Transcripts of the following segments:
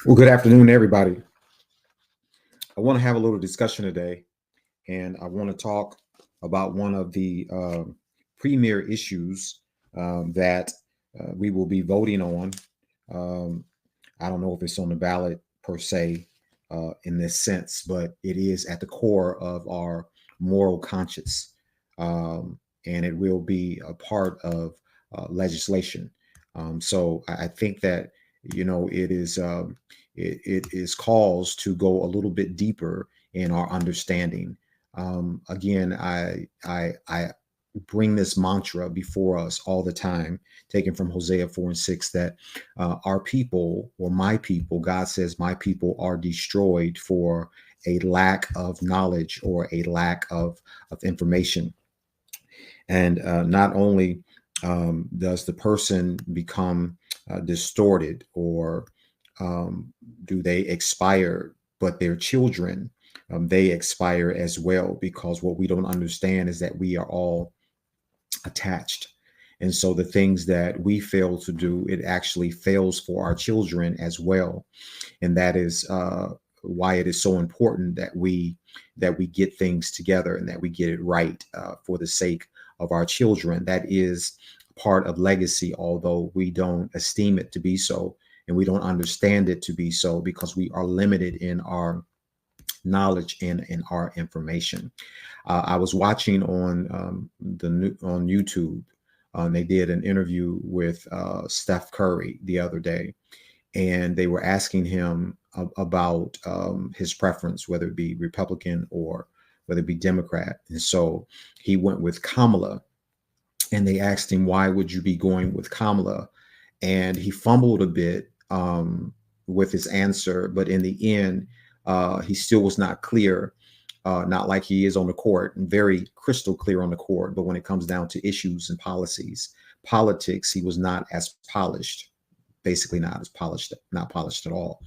Well, good afternoon, everybody. I want to have a little discussion today, and I want to talk about one of the premier issues that we will be voting on. Um, I don't know if it's on the ballot per se in this sense, but it is at the core of our moral conscience, and it will be a part of legislation. So I think that it is it is calls to go a little bit deeper in our understanding. Again, I bring this mantra before us all the time, taken from Hosea 4:6, that our people, or my people, God says, my people are destroyed for a lack of knowledge or a lack of information. And not only does the person become distorted, or do they expire, but their children, they expire as well, because what we don't understand is that we are all attached. And so the things that we fail to do, it actually fails for our children as well. And that is why it is so important that we get things together and that we get it right for the sake of our children. That is part of legacy, although we don't esteem it to be so, and we don't understand it to be so, because we are limited in our knowledge and in our information. I was watching on YouTube. They did an interview with Steph Curry the other day, and they were asking him about his preference, whether it be Republican or whether it be Democrat. And so he went with Kamala, and they asked him, why would you be going with Kamala? And he fumbled a bit with his answer, but in the end, he still was not clear, not like he is on the court, and very crystal clear on the court. But when it comes down to issues and policies, politics, he was not as polished, basically not as polished, not polished at all.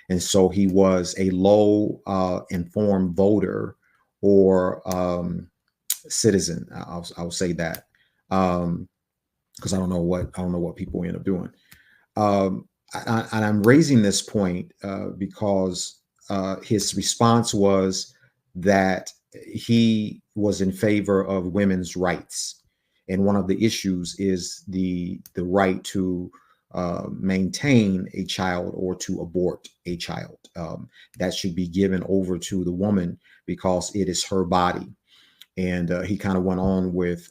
And so he was a low informed voter, or citizen. I'll say that, because I don't know what people end up doing. And I'm raising this point because his response was that he was in favor of women's rights, and one of the issues is the right to maintain a child or to abort a child. That should be given over to the woman, because it is her body. And he kind of went on with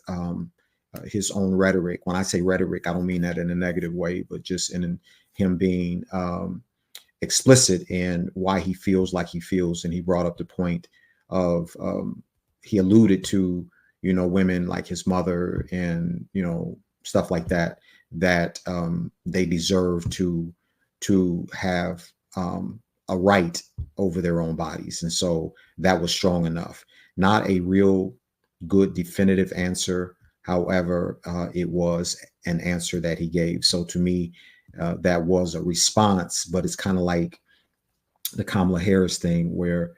his own rhetoric. When I say rhetoric, I don't mean that in a negative way, but just in him being explicit in why he feels like he feels. And he brought up the point of he alluded to women like his mother, and stuff like that, that they deserve to have a right over their own bodies. And so that was strong enough. Not a real good definitive answer. However, it was an answer that he gave. So to me, that was a response, but it's kind of like the Kamala Harris thing, where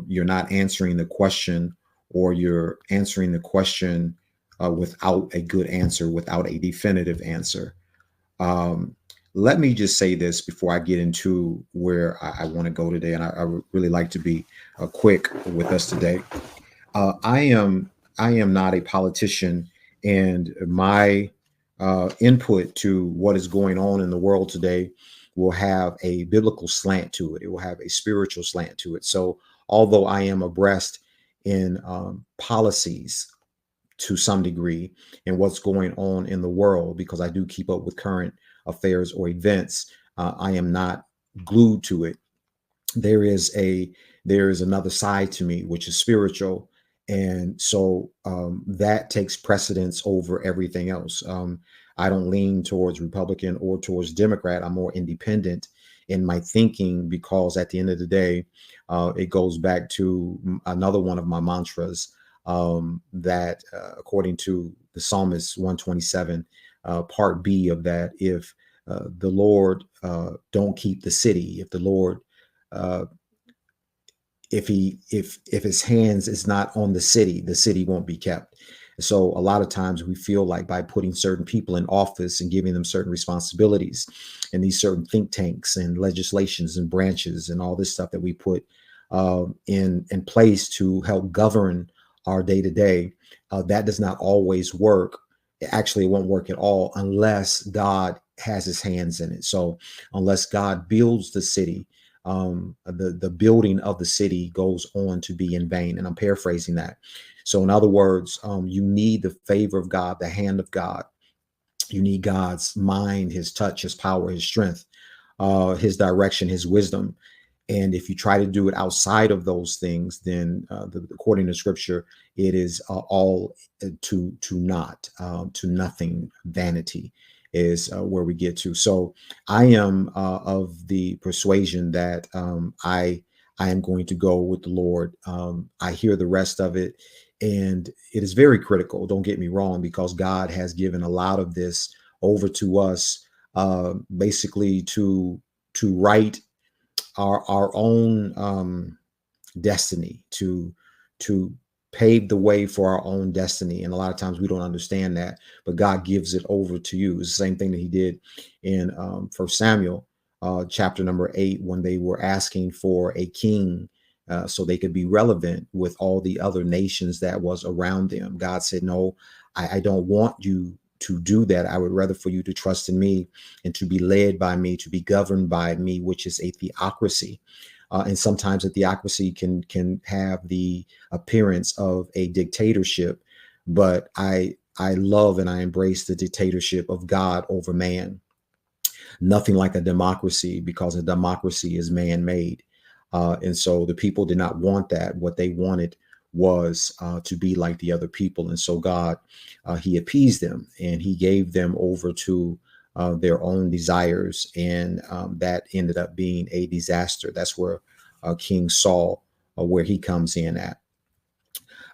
you're not answering the question, or you're answering the question without a good answer, without a definitive answer. Um, Let me just say this before I get into where I want to go today, and I would really like to be quick with us today. Uh, I am I am not a politician, and my input to what is going on in the world today will have a biblical slant to it. It will have a spiritual slant to it. So, although I am abreast in policies to some degree and what's going on in the world, because I do keep up with current affairs or events, I am not glued to it. there is a there is another side to me, which is spiritual, and so that takes precedence over everything else. I don't lean towards Republican or towards Democrat. I'm more independent in my thinking, because at the end of the day, it goes back to another one of my mantras, that according to the Psalmist 127, part B of that, if the Lord don't keep the city, if the Lord uh, if his hands is not on the city won't be kept. So a lot of times we feel like by putting certain people in office and giving them certain responsibilities and these certain think tanks and legislations and branches and all this stuff that we put in place to help govern our day to day, that does not always work. Actually, it won't work at all unless God has his hands in it. So unless God builds the city, the building of the city goes on to be in vain. And I'm paraphrasing that. So in other words, you need the favor of God, the hand of God. You need God's mind, his touch, his power, his strength, his direction, his wisdom. And if you try to do it outside of those things, then according to scripture, it is all to naught, to nothing. Vanity is where we get to. So I am of the persuasion that I am going to go with the Lord. I hear the rest of it, and it is very critical. Don't get me wrong, because God has given a lot of this over to us, basically to write our own destiny, to pave the way for our own destiny. And a lot of times we don't understand that, but God gives it over to you. It's the same thing that he did in First Samuel chapter number 8, when they were asking for a king so they could be relevant with all the other nations that was around them. God said, no, I don't want you to do that. I would rather for you to trust in me and to be led by me, to be governed by me, which is a theocracy. And sometimes a theocracy can have the appearance of a dictatorship, but I love and I embrace the dictatorship of God over man. Nothing like a democracy, because a democracy is man-made. And so the people did not want that. What they wanted was to be like the other people. And so God, he appeased them and he gave them over to their own desires. And that ended up being a disaster. That's where King Saul, where he comes in at.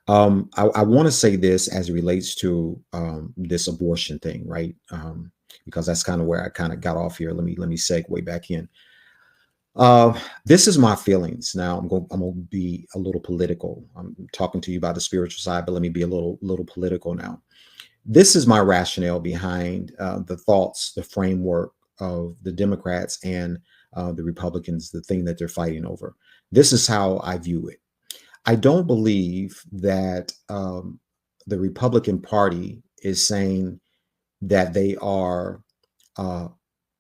I want to say this as it relates to this abortion thing, right? Because that's kind of where I kind of got off here. Let me segue back in. This is my feelings. Now I'm going to be a little political. I'm talking to you about the spiritual side, but let me be a little political now. This is my rationale behind the thoughts, the framework of the Democrats and the Republicans, the thing that they're fighting over. This is how I view it. I don't believe that the Republican Party is saying that they are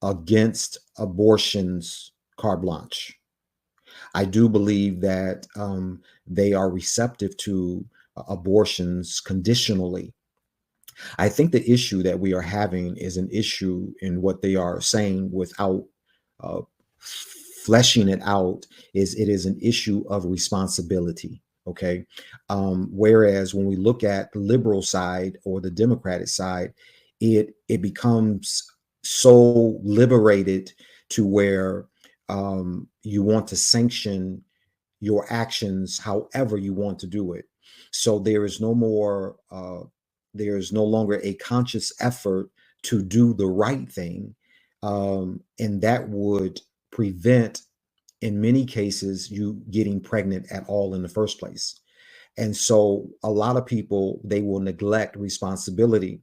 against abortions carte blanche. I do believe that they are receptive to abortions conditionally. I think the issue that we are having is an issue in what they are saying without uh, fleshing it out. It is an issue of responsibility. Okay. Whereas when we look at the liberal side or the Democratic side, it becomes so liberated to where you want to sanction your actions however you want to do it. So there is no more, there is no longer a conscious effort to do the right thing. And that would prevent, in many cases, you getting pregnant at all in the first place. And so a lot of people, they will neglect responsibility.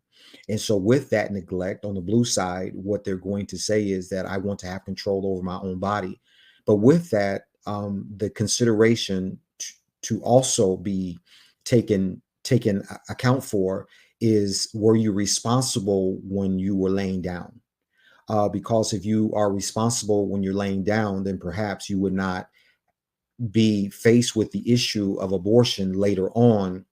And so with that neglect on the blue side, what they're going to say is that I want to have control over my own body. But with that, the consideration to also be taken account for is, were you responsible when you were laying down? Because if you are responsible when you're laying down, then perhaps you would not be faced with the issue of abortion later on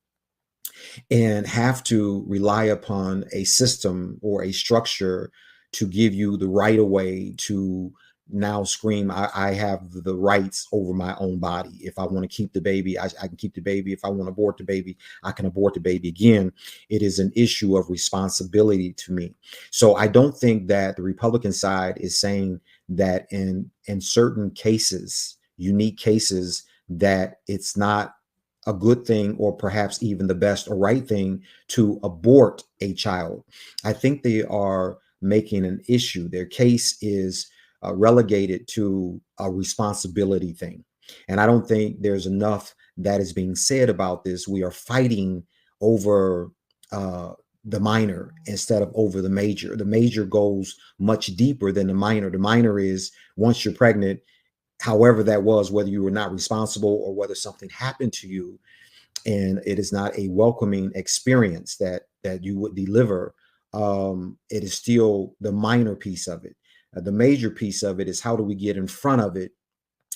and have to rely upon a system or a structure to give you the right of way to now scream, I have the rights over my own body. If I want to keep the baby, I can keep the baby. If I want to abort the baby, I can abort the baby. Again, it is an issue of responsibility to me. So I don't think that the Republican side is saying that in certain cases, unique cases, that it's not a good thing or perhaps even the best or right thing to abort a child. I think they are making an issue. Their case is relegated to a responsibility thing. And I don't think there's enough that is being said about this. We are fighting over uh, the minor instead of over the major. The major goes much deeper than the minor. The minor is once you're pregnant, however that was, whether you were not responsible or whether something happened to you, and it is not a welcoming experience that you would deliver. It is still the minor piece of it. The major piece of it is how do we get in front of it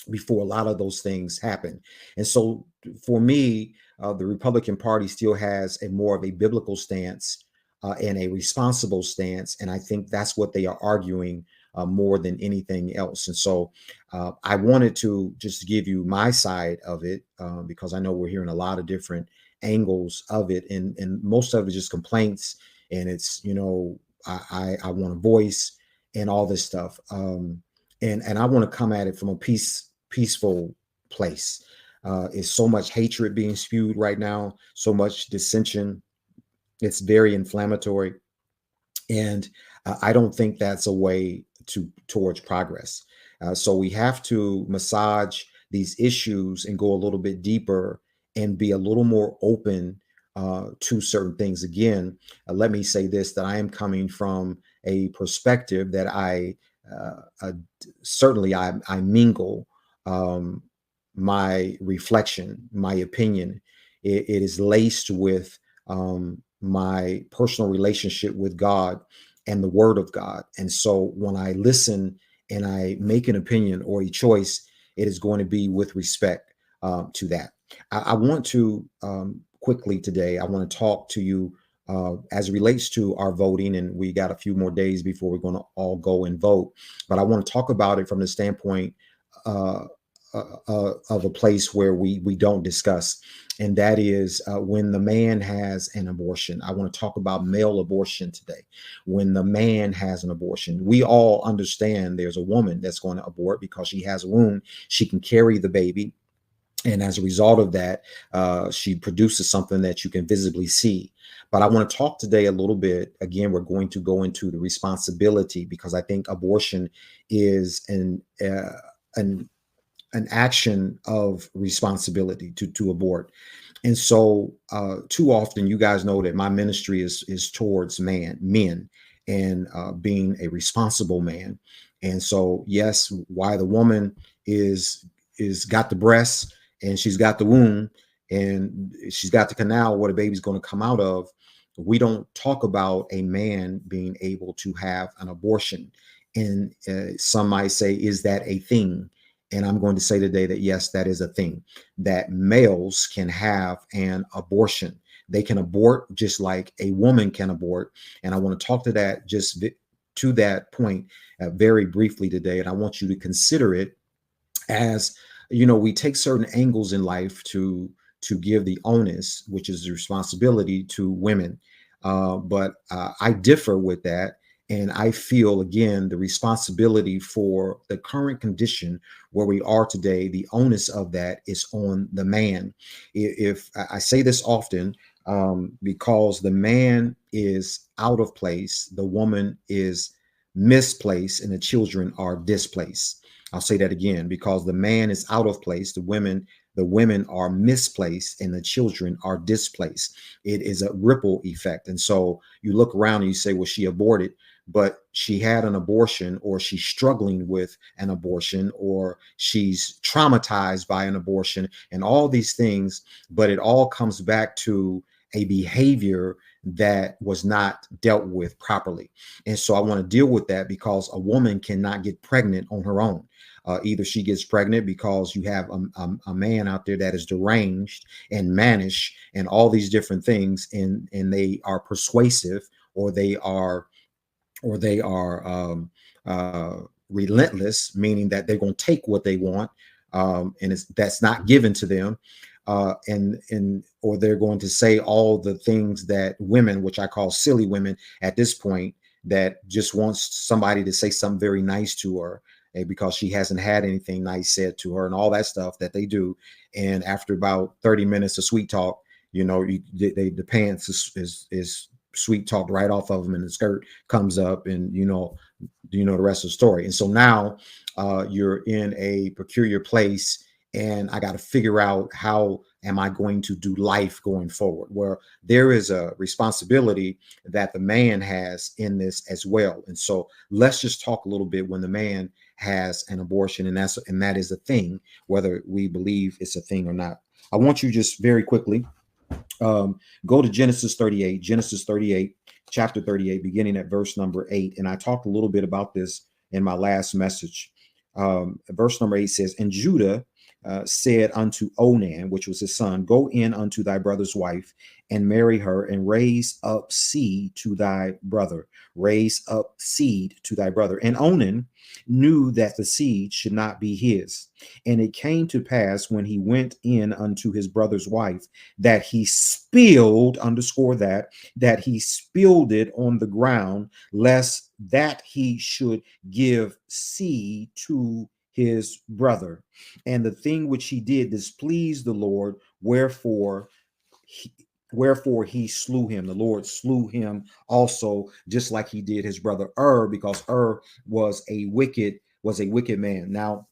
before a lot of those things happen. And so for me, the Republican Party still has a more of a biblical stance and a responsible stance. And I think that's what they are arguing more than anything else. And so I wanted to just give you my side of it because I know we're hearing a lot of different angles of it, and most of it is just complaints. And it's, I want a voice and all this stuff. And I want to come at it from a peaceful place. Is so much hatred being spewed right now, so much dissension. It's very inflammatory, and I don't think that's a way towards progress. So we have to massage these issues and go a little bit deeper and be a little more open to certain things. Again, let me say this: that I am coming from a perspective that certainly I mingle my reflection, my opinion. It is laced with my personal relationship with God and the Word of God. And so when I listen and I make an opinion or a choice, it is going to be with respect to that. I want to quickly today, I want to talk to you as it relates to our voting, and we got a few more days before we're going to all go and vote. But I want to talk about it from the standpoint of a place where we don't discuss, and that is when the man has an abortion. I want to talk about male abortion today. When the man has an abortion, we all understand there's a woman that's going to abort because she has a womb. She can carry the baby. And as a result of that, she produces something that you can visibly see. But I want to talk today a little bit. Again, we're going to go into the responsibility because I think abortion is an action of responsibility to abort. And so too often, you guys know that my ministry is towards men and being a responsible man. And so, yes, why the woman is got the breasts and she's got the womb and she's got the canal where the baby's going to come out of. We don't talk about a man being able to have an abortion. And some might say, is that a thing? And I'm going to say today that yes, that is a thing, that males can have an abortion. They can abort just like a woman can abort. And I want to talk to that, just to that point very briefly today. And I want you to consider it as, we take certain angles in life to give the onus, which is the responsibility, to women. But I differ with that. And I feel, again, the responsibility for the current condition where we are today, the onus of that is on the man. If I say this often, because the man is out of place, the woman is misplaced, and the children are displaced. I'll say that again: because the man is out of place, the women are misplaced, and the children are displaced. It is a ripple effect. And so you look around and you say, well, she aborted, but she had an abortion, or she's struggling with an abortion, or she's traumatized by an abortion, and all these things. But it all comes back to a behavior that was not dealt with properly. And so I want to deal with that, because a woman cannot get pregnant on her own. Either she gets pregnant because you have a man out there that is deranged and mannish and all these different things, and they are persuasive, or they are relentless, meaning that they're going to take what they want, and that's not given to them, or they're going to say all the things that women, which I call silly women at this point, that just wants somebody to say something very nice to her, because she hasn't had anything nice said to her, and all that stuff that they do. And after about 30 minutes of sweet talk, the pants is sweet talked right off of them, and the skirt comes up, and the rest of the story. And so now you're in a peculiar place, and I got to figure out how am I going to do life going forward. Where there is a responsibility that the man has in this as well. And so let's just talk a little bit when the man has an abortion, and that is a thing, whether we believe it's a thing or not. I want you just very quickly go to Genesis 38, chapter 38, beginning at verse number 8. And I talked a little bit about this in my last message. Verse number 8 says, and Judah said unto Onan, which was his son, go in unto thy brother's wife and marry her and raise up seed to thy brother. Raise up seed to thy brother. And Onan knew that the seed should not be his. And it came to pass when he went in unto his brother's wife that he spilled, underscore that he spilled it on the ground, lest that he should give seed to his brother. And the thing which he did displeased the Lord, wherefore he slew him. The Lord slew him also, just like he did his brother because was a wicked man. Now,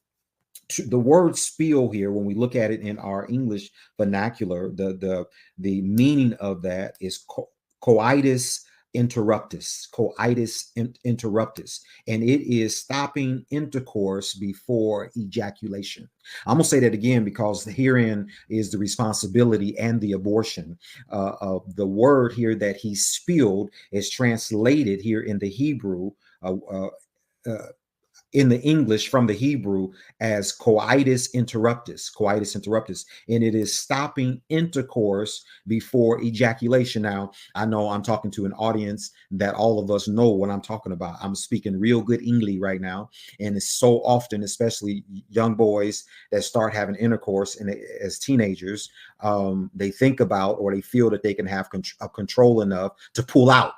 the word spill here, when we look at it in our English vernacular, the meaning of that is coitus interruptus, and it is stopping intercourse before ejaculation. I'm gonna say that again because herein is the responsibility and the abortion. The word here that he spilled is translated here in the Hebrew in the English from the Hebrew as coitus interruptus, and it is stopping intercourse before ejaculation. Now, I know I'm talking to an audience that all of us know what I'm talking about. I'm speaking real good English right now, and it's so often, especially young boys that start having intercourse and as teenagers, they think about or they feel that they can have control enough to pull out.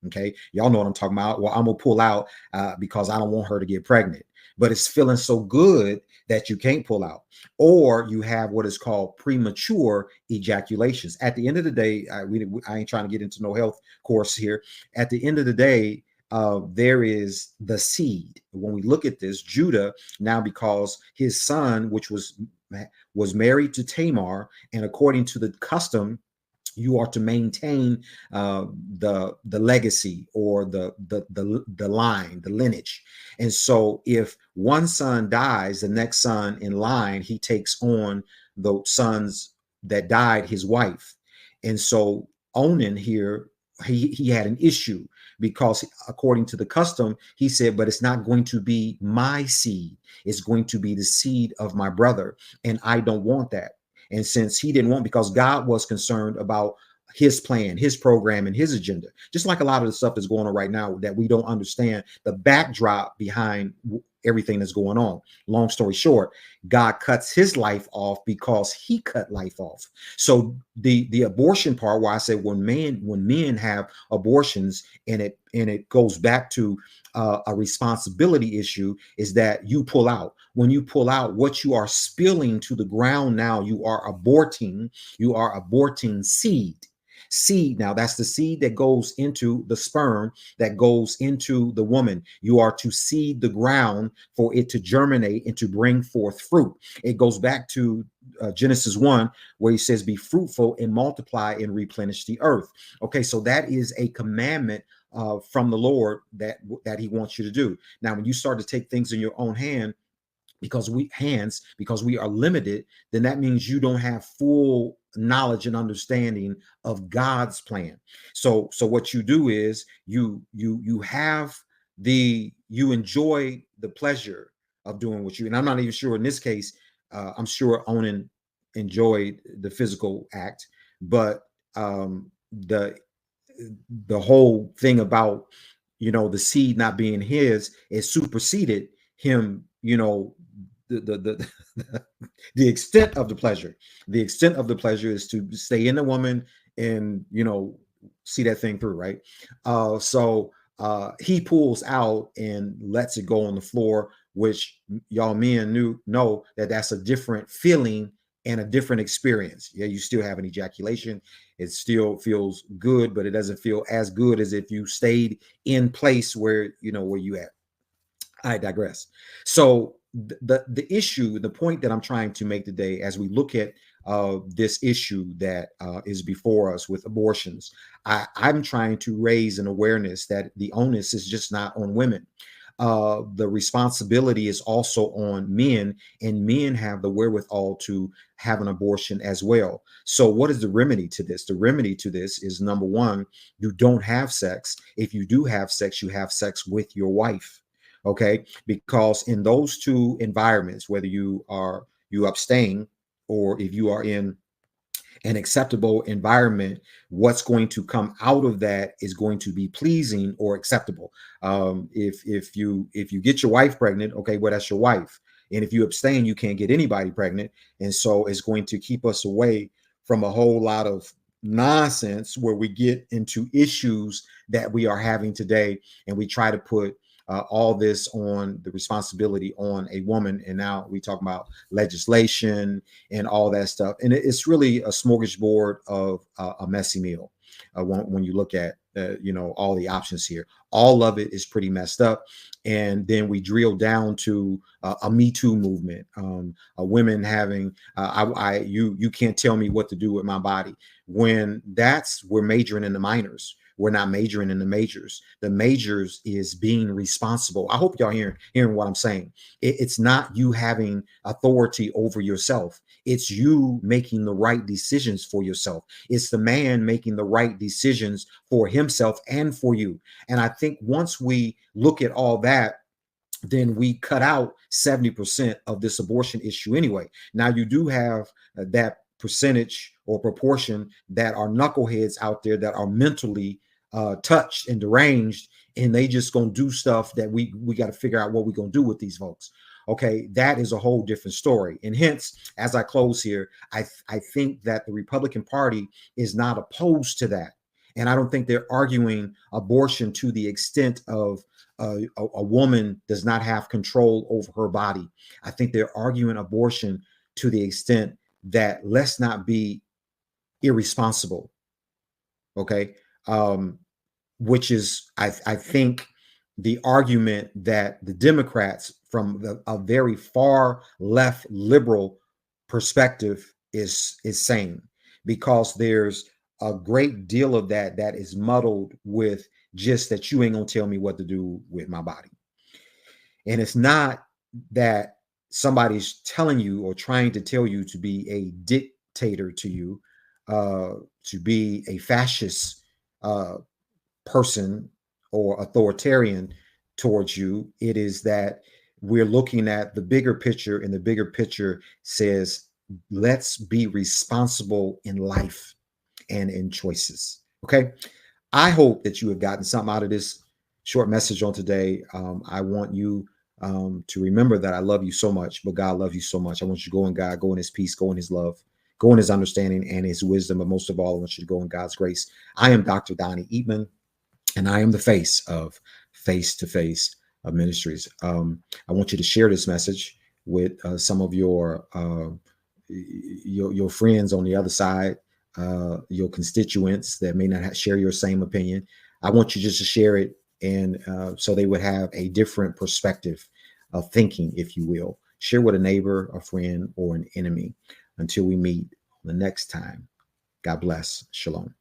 Okay, y'all know what I'm talking about. Well, I'm gonna pull out because I don't want her to get pregnant, but it's feeling so good that you can't pull out, or you have what is called premature ejaculations. At the end of the day, I ain't trying to get into no health course here. At the end of the day, there is the seed. When we look at this, Judah now, because his son, which was married to Tamar, and according to the custom, you are to maintain the legacy or the line, the lineage. And so if one son dies, the next son in line, he takes on the sons that died his wife. And so Onan here, he had an issue because according to the custom, he said, but it's not going to be my seed. It's going to be the seed of my brother. And I don't want that. And since he didn't want, because God was concerned about his plan, his program, and his agenda, just like a lot of the stuff that's going on right now that we don't understand the backdrop behind everything that's going on. Long story short, God cuts his life off because he cut life off. So the abortion part, where I say when men have abortions, and it goes back to a responsibility issue, is that you pull out. When you pull out, what you are spilling to the ground now, you are aborting seed. Now, that's the seed that goes into the sperm, that goes into the woman. You are to seed the ground for it to germinate and to bring forth fruit. It goes back to Genesis 1, where he says, be fruitful and multiply and replenish the earth. Okay, so that is a commandment from the Lord that he wants you to do. Now, when you start to take things in your own hand, because we are limited, then that means you don't have full knowledge and understanding of God's plan. So what you do is you enjoy the pleasure of doing what you, and I'm not even sure in this case, I'm sure Onan enjoyed the physical act, but the whole thing about, the seed not being his, is superseded him, the the extent of the pleasure. The extent of the pleasure is to stay in the woman and see that thing through, right? So he pulls out and lets it go on the floor, which y'all men know that that's a different feeling and a different experience. Yeah, you still have an ejaculation. It still feels good, but it doesn't feel as good as if you stayed in place where you at. I digress. So the issue, the point that I'm trying to make today, as we look at this issue that is before us with abortions, I'm trying to raise an awareness that the onus is just not on women. The responsibility is also on men, and men have the wherewithal to have an abortion as well. So, what is the remedy to this? The remedy to this is, number one, you don't have sex. If you do have sex, you have sex with your wife. Okay, because in those two environments, whether you abstain or if you are in an acceptable environment, what's going to come out of that is going to be pleasing or acceptable. If you get your wife pregnant, okay, well, that's your wife. And if you abstain, you can't get anybody pregnant. And so it's going to keep us away from a whole lot of nonsense where we get into issues that we are having today, and we try to put all this on the responsibility on a woman. And now we talk about legislation and all that stuff. And it's really a smorgasbord of a messy meal when you look at, all the options here. All of it is pretty messed up. And then we drill down to a Me Too movement, women having, you can't tell me what to do with my body. When we're majoring in the minors. We're not majoring in the majors. The majors is being responsible. I hope y'all hearing what I'm saying. It's not you having authority over yourself. It's you making the right decisions for yourself. It's the man making the right decisions for himself and for you. And I think once we look at all that, then we cut out 70% of this abortion issue anyway. Now, you do have that percentage or proportion that are knuckleheads out there that are mentally touched and deranged, and they just gonna do stuff that we got to figure out what we're gonna do with these folks. Okay, that is a whole different story. And hence, as I close here, I think that the Republican Party is not opposed to that. And I don't think they're arguing abortion to the extent of a woman does not have control over her body. I think they're arguing abortion to the extent that let's not be irresponsible. Okay. Which is, I think, the argument that the Democrats, from a very far left liberal perspective, is saying, because there's a great deal of that is muddled with just that you ain't gonna tell me what to do with my body. And it's not that somebody's telling you or trying to tell you to be a dictator to you, to be a fascist person or authoritarian towards you. It is that we're looking at the bigger picture, and the bigger picture says, let's be responsible in life and in choices. Okay. I hope that you have gotten something out of this short message on today. I want you to remember that I love you so much, but God loves you so much. I want you to go in God, go in his peace, go in his love, go in his understanding and his wisdom. But most of all, I want you to go in God's grace. I am Dr. Donnie Eatman, and I am the face of Face to Face Ministries. I want you to share this message with some of your friends on the other side, your constituents that may not share your same opinion. I want you just to share it, and so they would have a different perspective of thinking, if you will. Share with a neighbor, a friend, or an enemy. Until we meet the next time, God bless. Shalom.